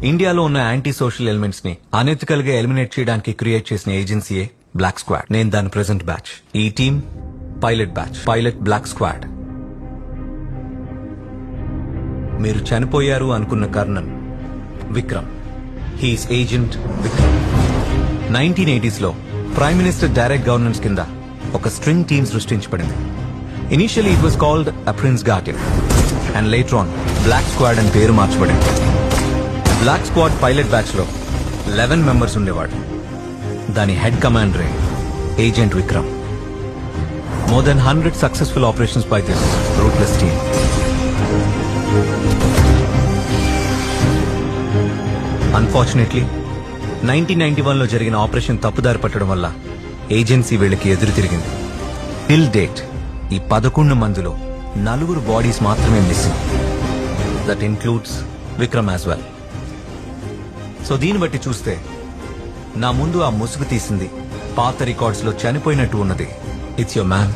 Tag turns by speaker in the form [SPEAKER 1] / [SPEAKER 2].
[SPEAKER 1] ఇండియాలో ఉన్న anti social elements ని అనెథికల్ గా ఎలిమినేట్ చేయడానికి క్రియేట్ చేసిన ఏజెన్సీయే బ్లాక్ స్క్వాడ్. నేను దాని ప్రెసెంట్ బ్యాచ్. ఈ team pilot batch, pilot black squad. మీరు చనిపోయారు అనుకున్న colonel Vikram, he's agent Vikram. 1980s లో ప్రైమ్ మినిస్టర్ డైరెక్ట్ గవర్నెన్స్ కింద ఒక స్ట్రింగ్ టీం సృష్టించబడింది. Initially it was called a prince garden and later on black squad అని పేరు మార్చబడింది. బ్లాక్ స్క్వాడ్ పైలట్ బ్యాచ్ లో 11 మెంబర్స్ ఉండేవాడు. దాని హెడ్ కమాండరే agent Vikram. More than 100 successful operations by this ruthless team. Unfortunately 1991 లో జరిగిన ఆపరేషన్ తప్పుదారి పట్టడం వల్ల ఏజెన్సీ వీళ్ళకి ఎదురు తిరిగింది. టిల్ డేట్ ఈ 11 మందిలో 4 బాడీస్ మాత్రమే missing. That includes Vikram as well. So దీన్ని బట్టి చూస్తే నా ముందు ఆ ముసుగు తీసింది, పాత రికార్డ్స్ లో చనిపోయినట్టు ఉన్నది, ఇట్స్ యువర్ మ్యాన్